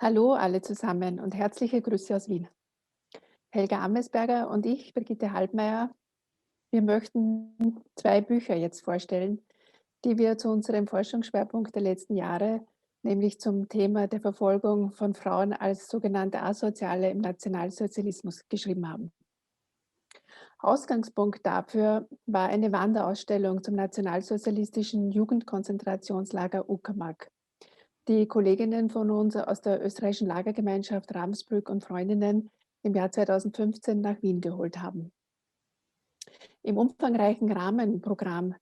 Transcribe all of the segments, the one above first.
Hallo alle zusammen und herzliche Grüße aus Wien. Helga Amesberger und ich, Brigitte Halbmeier, wir möchten zwei Bücher jetzt vorstellen, die wir zu unserem Forschungsschwerpunkt der letzten Jahre, nämlich zum Thema der Verfolgung von Frauen als sogenannte Asoziale im Nationalsozialismus geschrieben haben. Ausgangspunkt dafür war eine Wanderausstellung zum nationalsozialistischen Jugendkonzentrationslager Uckermark. Die Kolleginnen von uns aus der österreichischen Lagergemeinschaft Ravensbrück und Freundinnen im Jahr 2015 nach Wien geholt haben. Im umfangreichen Rahmenprogramm,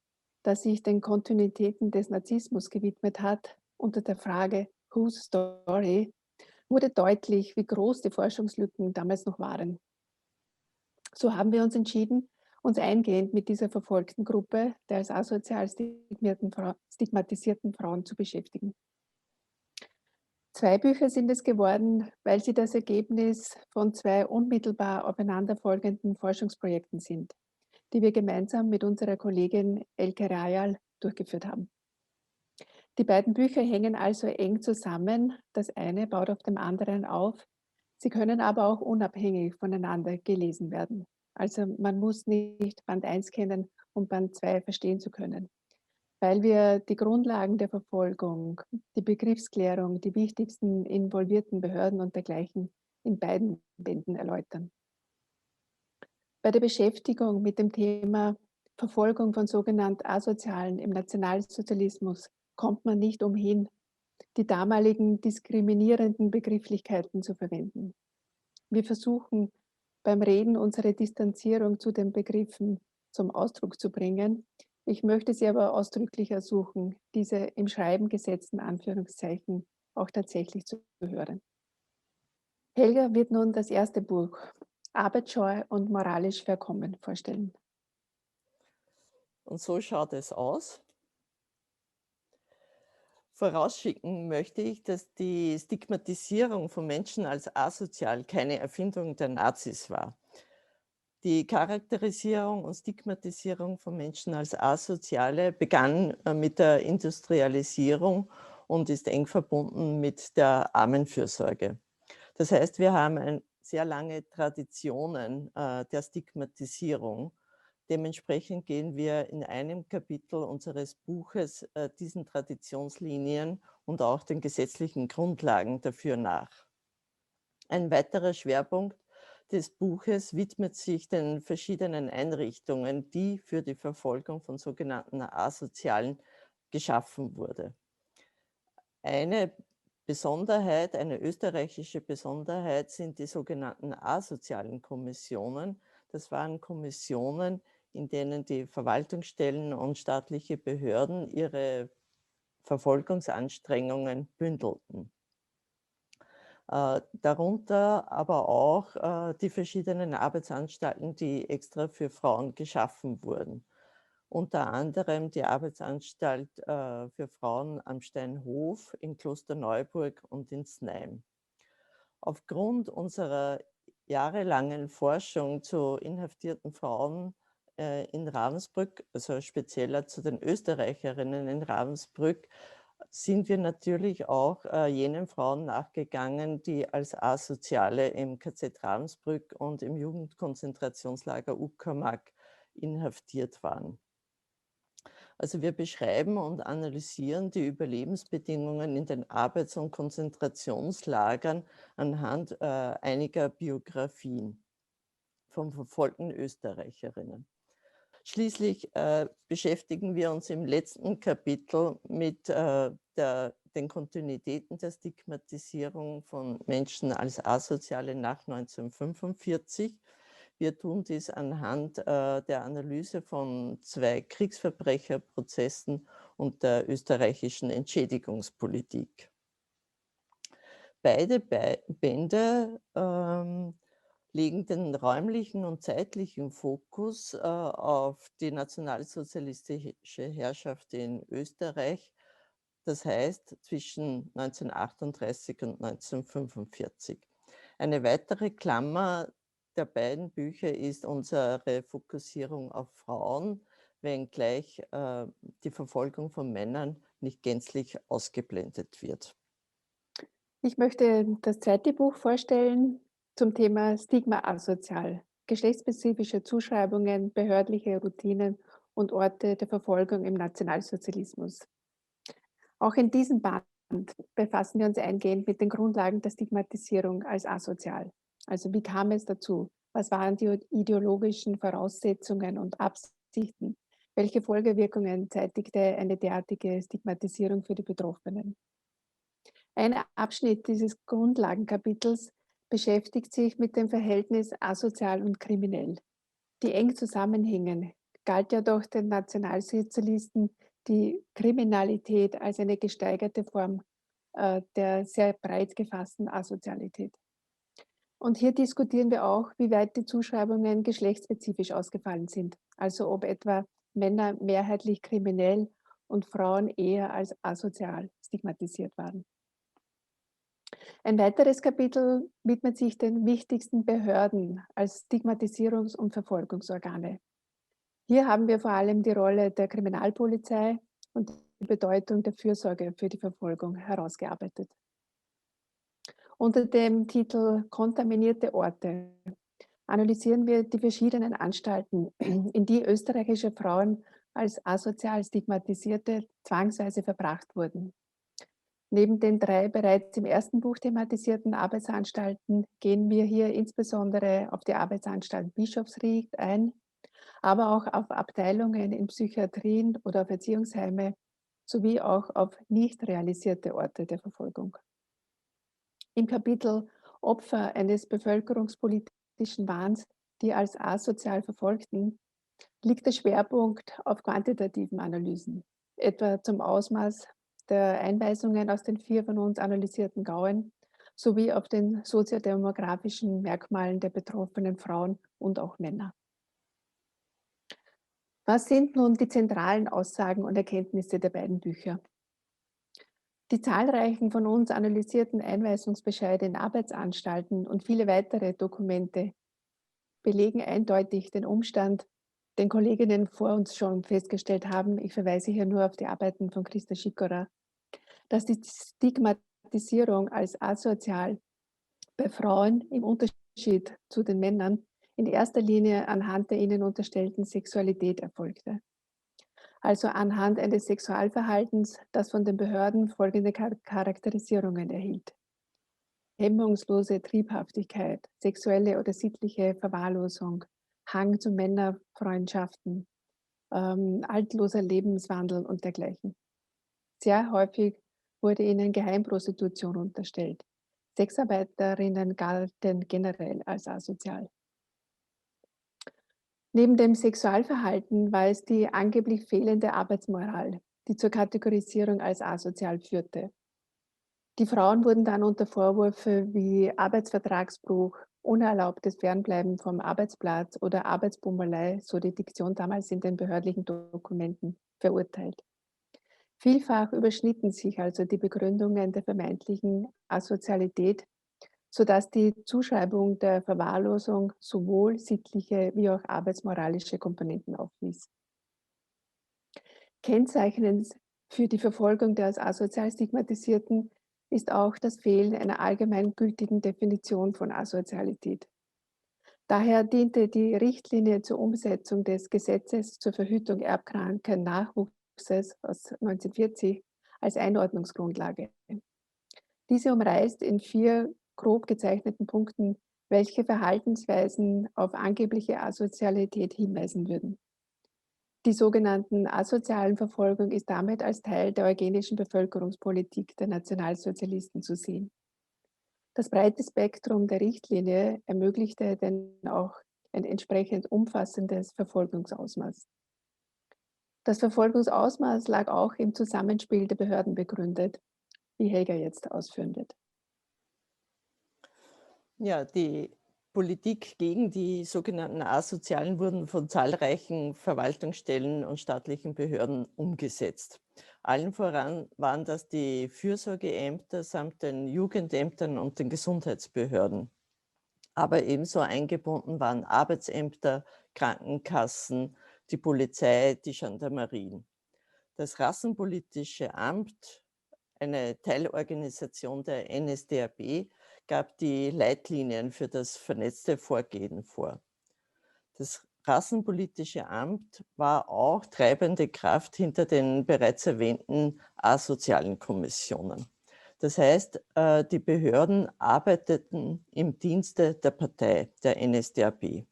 das sich den Kontinuitäten des Nazismus gewidmet hat, unter der Frage Whose Story, wurde deutlich, wie groß die Forschungslücken damals noch waren. So haben wir uns entschieden, uns eingehend mit dieser verfolgten Gruppe der als asozial stigmatisierten Frauen zu beschäftigen. Zwei Bücher sind es geworden, weil sie das Ergebnis von zwei unmittelbar aufeinanderfolgenden Forschungsprojekten sind, die wir gemeinsam mit unserer Kollegin Elke Rajal durchgeführt haben. Die beiden Bücher hängen also eng zusammen, das eine baut auf dem anderen auf. Sie können aber auch unabhängig voneinander gelesen werden. Also man muss nicht Band 1 kennen, um Band 2 verstehen zu können, weil wir die Grundlagen der Verfolgung, die Begriffsklärung, die wichtigsten involvierten Behörden und dergleichen in beiden Bänden erläutern. Bei der Beschäftigung mit dem Thema Verfolgung von sogenannten Asozialen im Nationalsozialismus kommt man nicht umhin, die damaligen diskriminierenden Begrifflichkeiten zu verwenden. Wir versuchen beim Reden unsere Distanzierung zu den Begriffen zum Ausdruck zu bringen. Ich möchte sie aber ausdrücklich ersuchen, diese im Schreiben gesetzten Anführungszeichen auch tatsächlich zu hören. Helga wird nun das erste Buch Arbeitsscheu und moralisch verkommen vorstellen. Und so schaut es aus. Vorausschicken möchte ich, dass die Stigmatisierung von Menschen als asozial keine Erfindung der Nazis war. Die Charakterisierung und Stigmatisierung von Menschen als Asoziale begann mit der Industrialisierung und ist eng verbunden mit der Armenfürsorge. Das heißt, wir haben sehr lange Traditionen der Stigmatisierung. Dementsprechend gehen wir in einem Kapitel unseres Buches diesen Traditionslinien und auch den gesetzlichen Grundlagen dafür nach. Ein weiterer Schwerpunkt des Buches widmet sich den verschiedenen Einrichtungen, die für die Verfolgung von sogenannten Asozialen geschaffen wurde. Eine Besonderheit, eine österreichische Besonderheit sind die sogenannten asozialen Kommissionen. Das waren Kommissionen, in denen die Verwaltungsstellen und staatliche Behörden ihre Verfolgungsanstrengungen bündelten. Darunter aber auch die verschiedenen Arbeitsanstalten, die extra für Frauen geschaffen wurden. Unter anderem die Arbeitsanstalt für Frauen am Steinhof in Klosterneuburg und in Znaim. Aufgrund unserer jahrelangen Forschung zu inhaftierten Frauen in Ravensbrück, also spezieller zu den Österreicherinnen in Ravensbrück, sind wir natürlich auch jenen Frauen nachgegangen, die als Asoziale im KZ Ravensbrück und im Jugendkonzentrationslager Uckermark inhaftiert waren. Also wir beschreiben und analysieren die Überlebensbedingungen in den Arbeits- und Konzentrationslagern anhand einiger Biografien von verfolgten Österreicherinnen. Schließlich beschäftigen wir uns im letzten Kapitel mit den Kontinuitäten der Stigmatisierung von Menschen als Asoziale nach 1945. Wir tun dies anhand der Analyse von zwei Kriegsverbrecherprozessen und der österreichischen Entschädigungspolitik. Beide Bände legen den räumlichen und zeitlichen Fokus auf die nationalsozialistische Herrschaft in Österreich, das heißt zwischen 1938 und 1945. Eine weitere Klammer der beiden Bücher ist unsere Fokussierung auf Frauen, wenngleich die Verfolgung von Männern nicht gänzlich ausgeblendet wird. Ich möchte das zweite Buch vorstellen zum Thema Stigma asozial, geschlechtsspezifische Zuschreibungen, behördliche Routinen und Orte der Verfolgung im Nationalsozialismus. Auch in diesem Band befassen wir uns eingehend mit den Grundlagen der Stigmatisierung als asozial. Also wie kam es dazu? Was waren die ideologischen Voraussetzungen und Absichten? Welche Folgewirkungen zeitigte eine derartige Stigmatisierung für die Betroffenen? Ein Abschnitt dieses Grundlagenkapitels beschäftigt sich mit dem Verhältnis asozial und kriminell. Die eng zusammenhängen, galt ja doch den Nationalsozialisten die Kriminalität als eine gesteigerte Form der sehr breit gefassten Asozialität. Und hier diskutieren wir auch, wie weit die Zuschreibungen geschlechtsspezifisch ausgefallen sind. Also ob etwa Männer mehrheitlich kriminell und Frauen eher als asozial stigmatisiert waren. Ein weiteres Kapitel widmet sich den wichtigsten Behörden als Stigmatisierungs- und Verfolgungsorgane. Hier haben wir vor allem die Rolle der Kriminalpolizei und die Bedeutung der Fürsorge für die Verfolgung herausgearbeitet. Unter dem Titel Kontaminierte Orte analysieren wir die verschiedenen Anstalten, in die österreichische Frauen als asozial Stigmatisierte zwangsweise verbracht wurden. Neben den 3 bereits im ersten Buch thematisierten Arbeitsanstalten gehen wir hier insbesondere auf die Arbeitsanstalt Bischofsried ein, aber auch auf Abteilungen in Psychiatrien oder auf Erziehungsheime sowie auch auf nicht realisierte Orte der Verfolgung. Im Kapitel Opfer eines bevölkerungspolitischen Wahns, die als asozial Verfolgten, liegt der Schwerpunkt auf quantitativen Analysen, etwa zum Ausmaß der Einweisungen aus den 4 von uns analysierten Gauen sowie auf den soziodemografischen Merkmalen der betroffenen Frauen und auch Männer. Was sind nun die zentralen Aussagen und Erkenntnisse der beiden Bücher? Die zahlreichen von uns analysierten Einweisungsbescheide in Arbeitsanstalten und viele weitere Dokumente belegen eindeutig den Umstand, den Kolleginnen vor uns schon festgestellt haben, ich verweise hier nur auf die Arbeiten von Christa Schikora, dass die Stigmatisierung als asozial bei Frauen im Unterschied zu den Männern in erster Linie anhand der ihnen unterstellten Sexualität erfolgte. Also anhand eines Sexualverhaltens, das von den Behörden folgende Charakterisierungen erhielt: hemmungslose Triebhaftigkeit, sexuelle oder sittliche Verwahrlosung, Hang zu Männerfreundschaften, altloser Lebenswandel und dergleichen. Sehr häufig wurde ihnen Geheimprostitution unterstellt. Sexarbeiterinnen galten generell als asozial. Neben dem Sexualverhalten war es die angeblich fehlende Arbeitsmoral, die zur Kategorisierung als asozial führte. Die Frauen wurden dann unter Vorwürfe wie Arbeitsvertragsbruch, unerlaubtes Fernbleiben vom Arbeitsplatz oder Arbeitsbummelei, so die Diktion damals in den behördlichen Dokumenten, verurteilt. Vielfach überschnitten sich also die Begründungen der vermeintlichen Asozialität, sodass die Zuschreibung der Verwahrlosung sowohl sittliche wie auch arbeitsmoralische Komponenten aufwies. Kennzeichnend für die Verfolgung der als asozial Stigmatisierten ist auch das Fehlen einer allgemeingültigen Definition von Asozialität. Daher diente die Richtlinie zur Umsetzung des Gesetzes zur Verhütung erbkranken Nachwuchses aus 1940 als Einordnungsgrundlage. Diese umreißt in 4 grob gezeichneten Punkten, welche Verhaltensweisen auf angebliche Asozialität hinweisen würden. Die sogenannten asozialen Verfolgung ist damit als Teil der eugenischen Bevölkerungspolitik der Nationalsozialisten zu sehen. Das breite Spektrum der Richtlinie ermöglichte denn auch ein entsprechend umfassendes Verfolgungsausmaß. Das Verfolgungsausmaß lag auch im Zusammenspiel der Behörden begründet, wie Helga jetzt ausführen wird. Ja, die Politik gegen die sogenannten Asozialen wurden von zahlreichen Verwaltungsstellen und staatlichen Behörden umgesetzt. Allen voran waren das die Fürsorgeämter samt den Jugendämtern und den Gesundheitsbehörden. Aber ebenso eingebunden waren Arbeitsämter, Krankenkassen, die Polizei, die Gendarmerien. Das Rassenpolitische Amt, eine Teilorganisation der NSDAP, gab die Leitlinien für das vernetzte Vorgehen vor. Das Rassenpolitische Amt war auch treibende Kraft hinter den bereits erwähnten asozialen Kommissionen. Das heißt, die Behörden arbeiteten im Dienste der Partei, der NSDAP.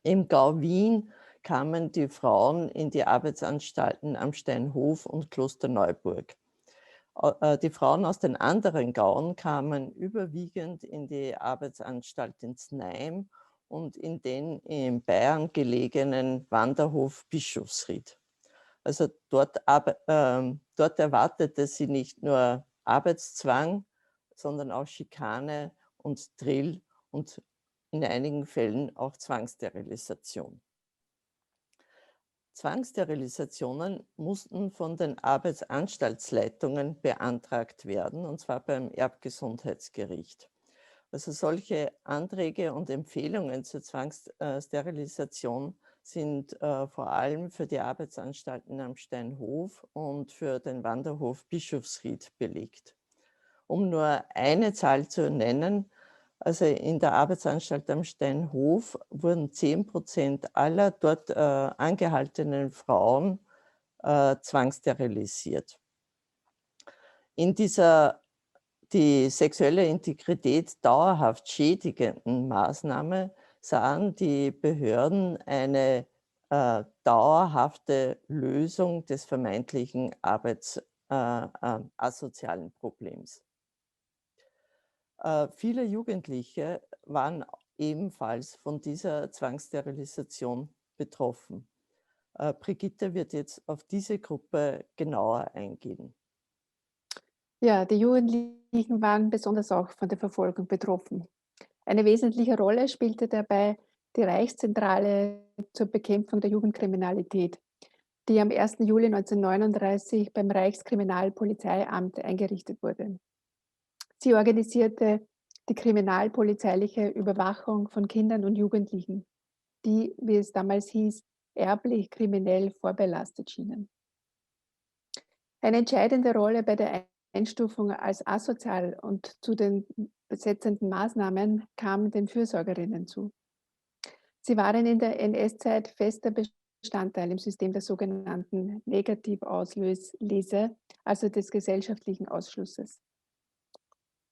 Im Gau Wien kamen die Frauen in die Arbeitsanstalten am Steinhof und Klosterneuburg. Die Frauen aus den anderen Gauen kamen überwiegend in die Arbeitsanstalt in Znaim und in den in Bayern gelegenen Wanderhof Bischofsried. Also dort erwartete sie nicht nur Arbeitszwang, sondern auch Schikane und Drill und in einigen Fällen auch Zwangssterilisation. Zwangssterilisationen mussten von den Arbeitsanstaltsleitungen beantragt werden, und zwar beim Erbgesundheitsgericht. Also solche Anträge und Empfehlungen zur Zwangssterilisation sind vor allem für die Arbeitsanstalten am Steinhof und für den Wanderhof Bischofsried belegt. Um nur eine Zahl zu nennen, also in der Arbeitsanstalt am Steinhof wurden 10% aller dort angehaltenen Frauen zwangssterilisiert. In dieser die sexuelle Integrität dauerhaft schädigenden Maßnahme sahen die Behörden eine dauerhafte Lösung des vermeintlichen asozialen Problems. Viele Jugendliche waren ebenfalls von dieser Zwangssterilisation betroffen. Brigitte wird jetzt auf diese Gruppe genauer eingehen. Ja, die Jugendlichen waren besonders auch von der Verfolgung betroffen. Eine wesentliche Rolle spielte dabei die Reichszentrale zur Bekämpfung der Jugendkriminalität, die am 1. Juli 1939 beim Reichskriminalpolizeiamt eingerichtet wurde. Sie organisierte die kriminalpolizeiliche Überwachung von Kindern und Jugendlichen, die, wie es damals hieß, erblich kriminell vorbelastet schienen. Eine entscheidende Rolle bei der Einstufung als asozial und zu den besetzenden Maßnahmen kam den Fürsorgerinnen zu. Sie waren in der NS-Zeit fester Bestandteil im System der sogenannten Negativauslese, also des gesellschaftlichen Ausschlusses.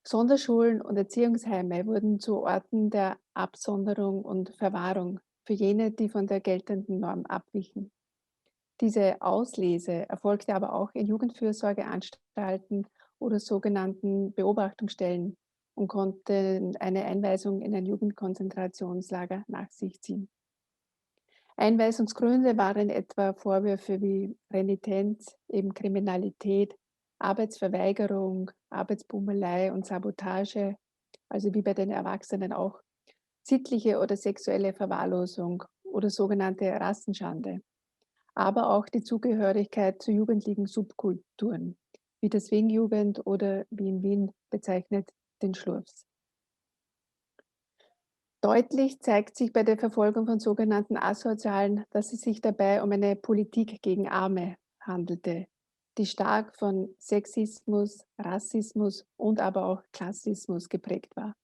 Sonderschulen und Erziehungsheime wurden zu Orten der Absonderung und Verwahrung für jene, die von der geltenden Norm abwichen. Diese Auslese erfolgte aber auch in Jugendfürsorgeanstalten oder sogenannten Beobachtungsstellen und konnte eine Einweisung in ein Jugendkonzentrationslager nach sich ziehen. Einweisungsgründe waren etwa Vorwürfe wie Renitenz, eben Kriminalität, Arbeitsverweigerung, Arbeitsbummelei und Sabotage, also wie bei den Erwachsenen auch, sittliche oder sexuelle Verwahrlosung oder sogenannte Rassenschande, aber auch die Zugehörigkeit zu jugendlichen Subkulturen, wie das Swingjugend oder wie in Wien bezeichnet, den Schlurfs. Deutlich zeigt sich bei der Verfolgung von sogenannten Asozialen, dass es sich dabei um eine Politik gegen Arme handelte, die stark von Sexismus, Rassismus und aber auch Klassismus geprägt war.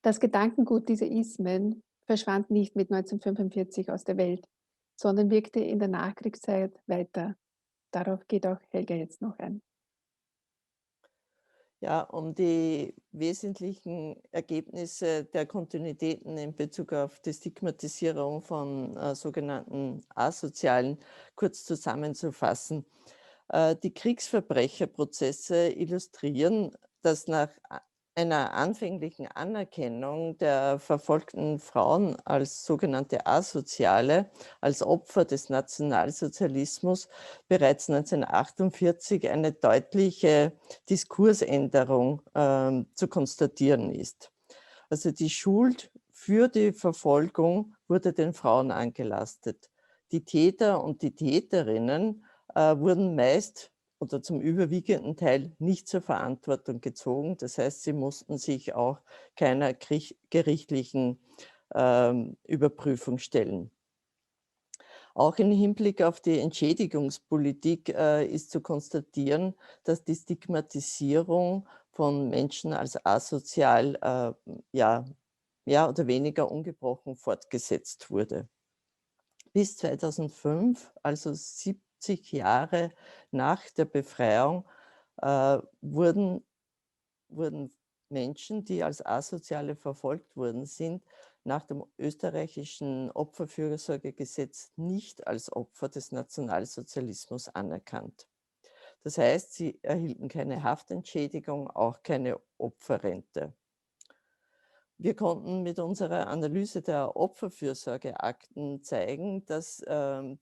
Das Gedankengut dieser Ismen verschwand nicht mit 1945 aus der Welt, sondern wirkte in der Nachkriegszeit weiter. Darauf geht auch Helga jetzt noch ein. Ja, um die wesentlichen Ergebnisse der Kontinuitäten in Bezug auf die Stigmatisierung von sogenannten Asozialen kurz zusammenzufassen. Die Kriegsverbrecherprozesse illustrieren, dass nach einer anfänglichen Anerkennung der verfolgten Frauen als sogenannte Asoziale, als Opfer des Nationalsozialismus bereits 1948 eine deutliche Diskursänderung zu konstatieren ist. Also die Schuld für die Verfolgung wurde den Frauen angelastet. Die Täter und die Täterinnen wurden meist oder zum überwiegenden Teil nicht zur Verantwortung gezogen. Das heißt, sie mussten sich auch keiner gerichtlichen Überprüfung stellen. Auch im Hinblick auf die Entschädigungspolitik ist zu konstatieren, dass die Stigmatisierung von Menschen als asozial ja, mehr oder weniger ungebrochen fortgesetzt wurde. Bis 2005, also 70 Jahre nach der Befreiung, wurden Menschen, die als Asoziale verfolgt worden sind, nach dem österreichischen Opferfürsorgegesetz nicht als Opfer des Nationalsozialismus anerkannt. Das heißt, sie erhielten keine Haftentschädigung, auch keine Opferrente. Wir konnten mit unserer Analyse der Opferfürsorgeakten zeigen, dass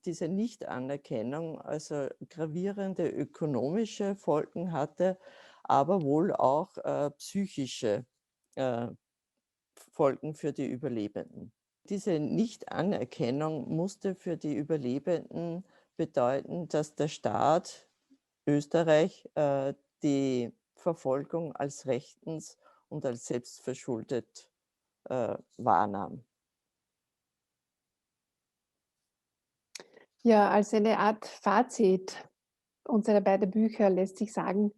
diese Nichtanerkennung also gravierende ökonomische Folgen hatte, aber wohl auch psychische äh, Folgen für die Überlebenden. Diese Nichtanerkennung musste für die Überlebenden bedeuten, dass der Staat Österreich die Verfolgung als rechtens und als selbstverschuldet wahrnahm. Ja, als eine Art Fazit unserer beiden Bücher lässt sich sagen,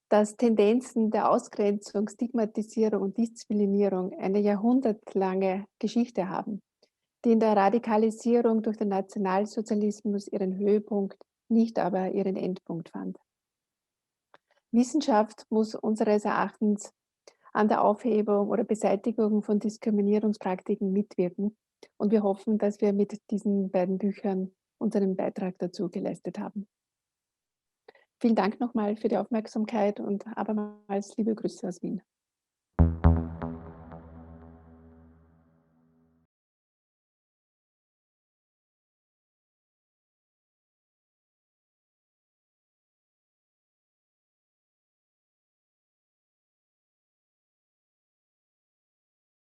dass Tendenzen der Ausgrenzung, Stigmatisierung und Disziplinierung eine jahrhundertlange Geschichte haben, die in der Radikalisierung durch den Nationalsozialismus ihren Höhepunkt, nicht aber ihren Endpunkt fand. Wissenschaft muss unseres Erachtens an der Aufhebung oder Beseitigung von Diskriminierungspraktiken mitwirken. Und wir hoffen, dass wir mit diesen beiden Büchern unseren Beitrag dazu geleistet haben. Vielen Dank nochmal für die Aufmerksamkeit und abermals liebe Grüße aus Wien.